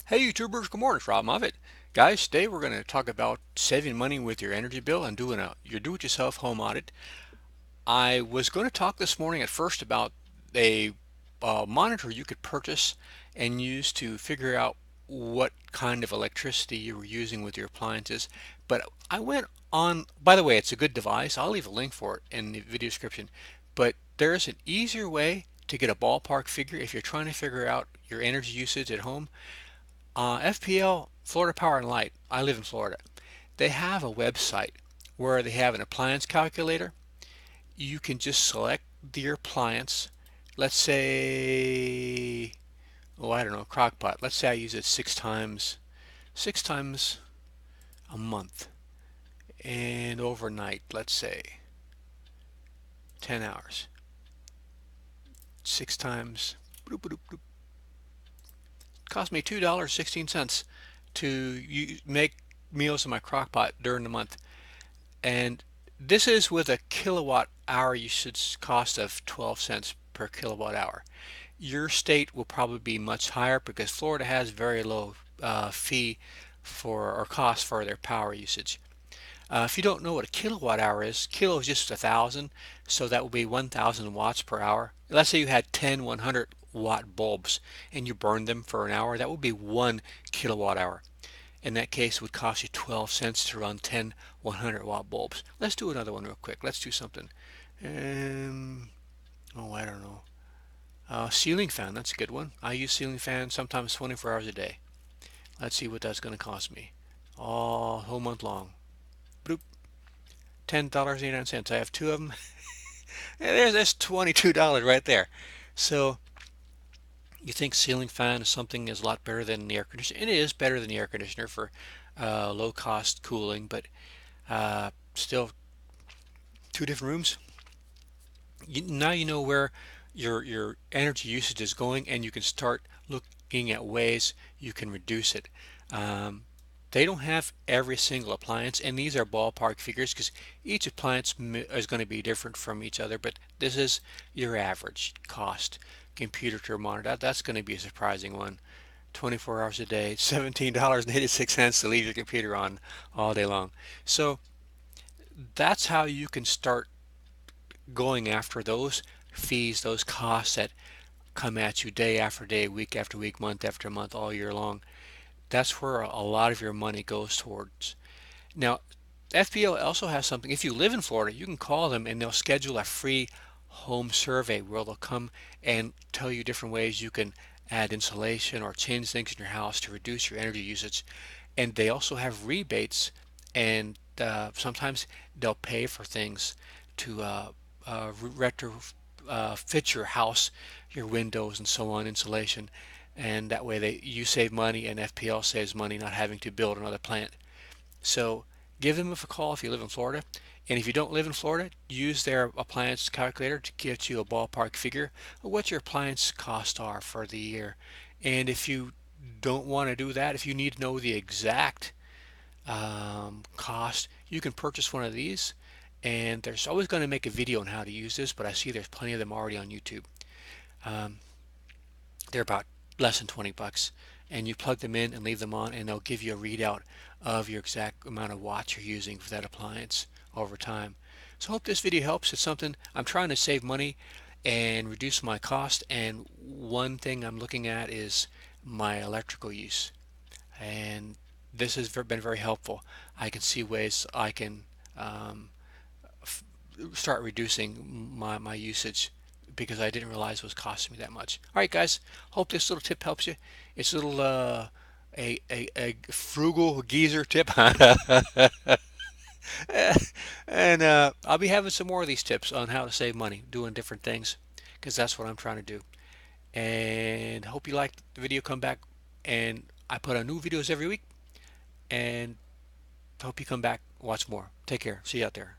Hey YouTubers, good morning, it's Rob Moffitt. Guys, today we're going to talk about saving money with your energy bill and doing your do-it-yourself home audit. I was going to talk this morning at first about a monitor you could purchase and use to figure out what kind of electricity you were using with your appliances, but I went on, by the way, it's a good device. I'll leave a link for it in the video description, but there's an easier way to get a ballpark figure if you're trying to figure out your energy usage at home. FPL, Florida Power and Light, I live in Florida. They have a website where they have an appliance calculator. You can just select your appliance. Let's say, oh, I don't know, crock pot. Let's say I use it six times a month. And overnight, let's say 10 hours. Six times, bloop, bloop, bloop. Cost me $2.16 to make meals in my crock pot during the month. And this is with a kilowatt hour usage cost of 12 cents per kilowatt hour. Your state will probably be much higher because Florida has very low fee for or cost for their power usage. If you don't know what a kilowatt hour is, kilo is just 1,000, so that would be 1,000 watts per hour. Let's say you had 10 100-watt bulbs and you burned them for an hour, that would be 1 kilowatt hour. In that case, it would cost you 12 cents to run 10 100-watt bulbs. Let's do another one real quick. Let's do something. Oh, I don't know. Ceiling fan, that's a good one. I use ceiling fan sometimes 24 hours a day. Let's see what that's going to cost me. All whole month long. Bloop. $10.89. I have two of them. There's $22 right there. So you think ceiling fan is something is a lot better than the air conditioner. It is better than the air conditioner for low cost cooling, but still two different rooms. Now you know where your energy usage is going, and you can start looking at ways you can reduce it. Um, they don't have every single appliance, and these are ballpark figures because each appliance is going to be different from each other, but this is your average cost. Computer to monitor, that's going to be a surprising one. 24 hours a day, $17.86 to leave your computer on all day long. So that's how you can start going after those fees, those costs that come at you day after day, week after week, month after month, all year long. That's where a lot of your money goes towards. Now, FPL also has something. If you live in Florida, you can call them and they'll schedule a free home survey where they'll come and tell you different ways you can add insulation or change things in your house to reduce your energy usage. And they also have rebates, and sometimes they'll pay for things to retrofit your house, your windows, and so on, insulation. And that way you save money and FPL saves money not having to build another plant. So give them a call if you live in Florida. And if you don't live in Florida, use their appliance calculator to get you a ballpark figure of what your appliance costs are for the year. And if you don't want to do that, if you need to know the exact cost, you can purchase one of these. And there's always going to make a video on how to use this, but I see there's plenty of them already on YouTube. Um, they're about less than 20 bucks, and you plug them in and leave them on, and they'll give you a readout of your exact amount of watts you're using for that appliance over time. So I hope this video helps. It's something I'm trying to save money and reduce my cost, and one thing I'm looking at is my electrical use, and this has been very helpful. I can see ways I can start reducing my usage because I didn't realize it was costing me that much. All right, guys, hope this little tip helps you. It's a little a frugal geezer tip, and I'll be having some more of these tips on how to save money doing different things because that's what I'm trying to do. And hope you liked the video. Come back, and I put out new videos every week, and hope you come back, watch more. Take care. See you out there.